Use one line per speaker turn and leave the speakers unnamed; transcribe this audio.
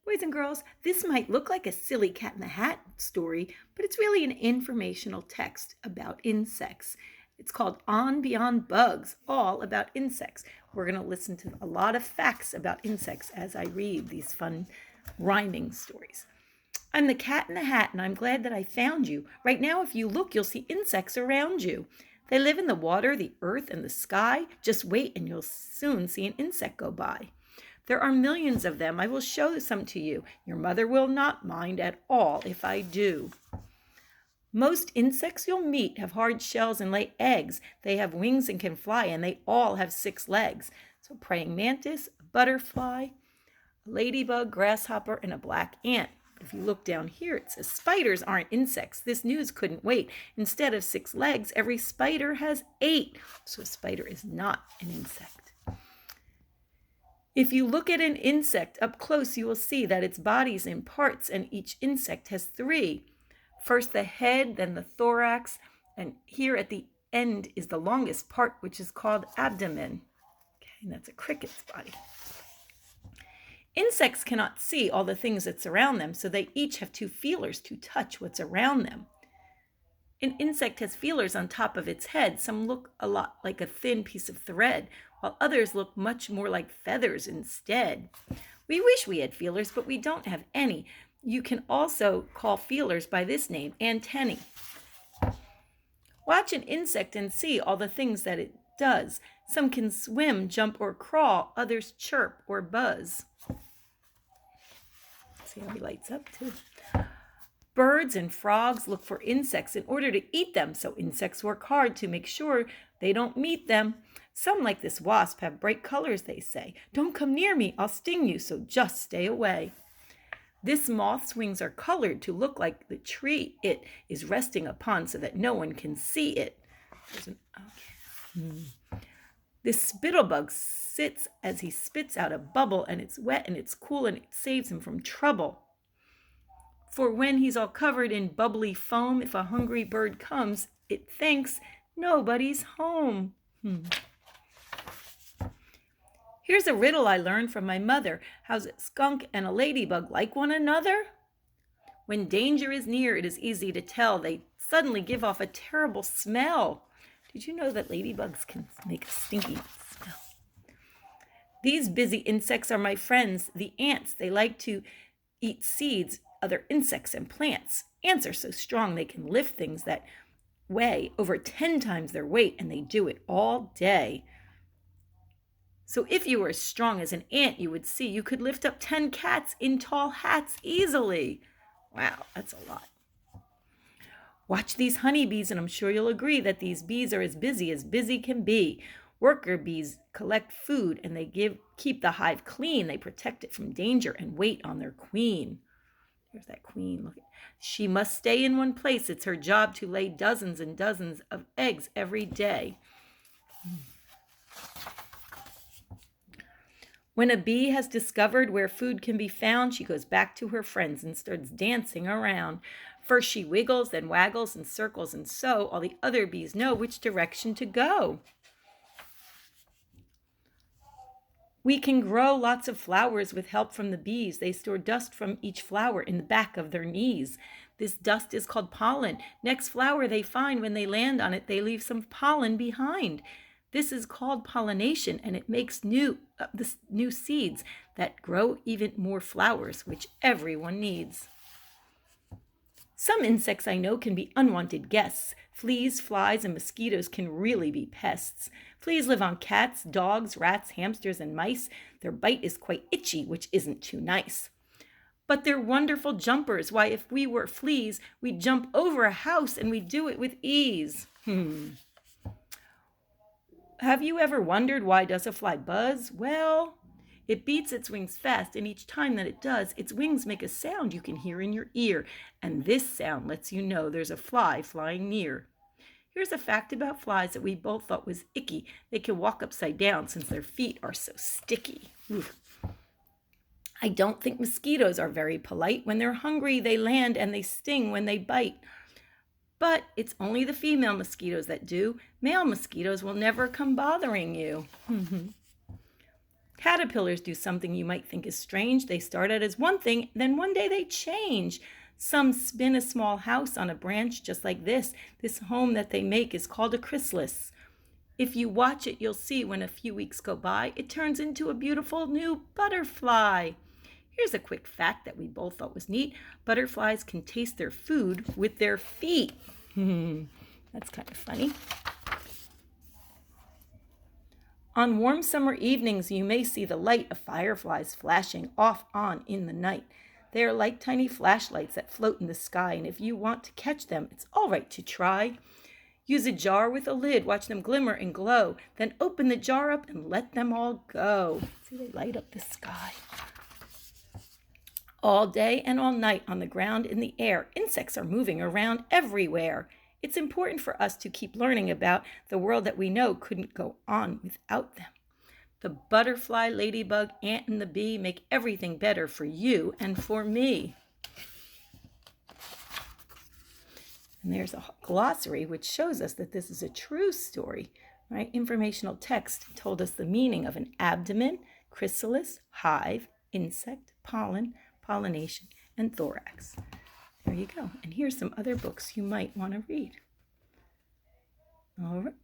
Boys and girls, this might look like a silly cat in the hat story, but it's really an informational text about insects. It's called On Beyond Bugs, all about insects. We're going to listen to a lot of facts about insects as I read these fun rhyming stories. I'm the cat in the hat, and I'm glad that I found you. Right now, if you look, you'll see insects around you. They live in the water, the earth, and the sky. Just wait, and you'll soon see an insect go by. There are millions of them. I will show some to you. Your mother will not mind at all if I do. Most insects you'll meet have hard shells and lay eggs. They have wings and can fly, and they all have 6 legs. So praying mantis, a butterfly, a ladybug, grasshopper, and a black ant. If you look down here, it says spiders aren't insects. This news couldn't wait. Instead of 6 legs, every spider has 8. So a spider is not an insect. If you look at an insect up close, you will see that its body is in parts, and each insect has 3. First the head, then the thorax, and here at the end is the longest part, which is called abdomen. Okay, and that's a cricket's body. Insects cannot see all the things that surround them, so they each have 2 feelers to touch what's around them. An insect has feelers on top of its head. Some look a lot like a thin piece of thread, while others look much more like feathers instead. We wish we had feelers, but we don't have any. You can also call feelers by this name, antennae. Watch an insect and see all the things that it does. Some can swim, jump, or crawl. Others chirp or buzz. See how he lights up too. Birds and frogs look for insects in order to eat them, so insects work hard to make sure they don't meet them. Some, like this wasp, have bright colors, they say. Don't come near me, I'll sting you, so just stay away. This moth's wings are colored to look like the tree it is resting upon so that no one can see it. This spittlebug sits as he spits out a bubble, and it's wet and it's cool and it saves him from trouble. For when he's all covered in bubbly foam, if a hungry bird comes, it thinks nobody's home. Here's a riddle I learned from my mother. How's a skunk and a ladybug like one another? When danger is near, it is easy to tell. They suddenly give off a terrible smell. Did you know that ladybugs can make a stinky smell? These busy insects are my friends, the ants. They like to eat seeds, other insects, and plants. Ants are so strong they can lift things that weigh over 10 times their weight, and they do it all day. So if you were as strong as an ant, you would see you could lift up 10 cats in tall hats easily. Wow, that's a lot. Watch these honeybees, and I'm sure you'll agree that these bees are as busy can be. Worker bees collect food, and they keep the hive clean. They protect it from danger and wait on their queen. There's that queen. Look, she must stay in one place. It's her job to lay dozens and dozens of eggs every day. When a bee has discovered where food can be found, she goes back to her friends and starts dancing around. First she wiggles, then waggles and circles, and so all the other bees know which direction to go. We can grow lots of flowers with help from the bees. They store dust from each flower in the back of their knees. This dust is called pollen. Next flower they find, when they land on it, they leave some pollen behind. This is called pollination, and it makes new seeds that grow even more flowers, which everyone needs. Some insects I know can be unwanted guests. Fleas, flies, and mosquitoes can really be pests. Fleas live on cats, dogs, rats, hamsters, and mice. Their bite is quite itchy, which isn't too nice. But they're wonderful jumpers. Why, if we were fleas, we'd jump over a house, and we'd do it with ease. Have you ever wondered why does a fly buzz? Well, it beats its wings fast, and each time that it does, its wings make a sound you can hear in your ear, and this sound lets you know there's a fly flying near. Here's a fact about flies that we both thought was icky. They can walk upside down since their feet are so sticky. Oof. I don't think mosquitoes are very polite. When they're hungry, they land, and they sting when they bite. But it's only the female mosquitoes that do. Male mosquitoes will never come bothering you. Caterpillars do something you might think is strange. They start out as one thing, then one day they change. Some spin a small house on a branch just like this. This home that they make is called a chrysalis. If you watch it, you'll see when a few weeks go by, it turns into a beautiful new butterfly. Here's a quick fact that we both thought was neat. Butterflies can taste their food with their feet. That's kind of funny. On warm summer evenings, you may see the light of fireflies flashing off on in the night. They are like tiny flashlights that float in the sky, and if you want to catch them, it's all right to try. Use a jar with a lid, watch them glimmer and glow, then open the jar up and let them all go. See, they light up the sky. All day and all night on the ground, in the air, insects are moving around everywhere. It's important for us to keep learning about the world that we know couldn't go on without them. The butterfly, ladybug, ant, and the bee make everything better for you and for me. And there's a glossary which shows us that this is a true story, right? Informational text told us the meaning of an abdomen, chrysalis, hive, insect, pollen, pollination, and thorax. There you go. And here's some other books you might want to read. All right.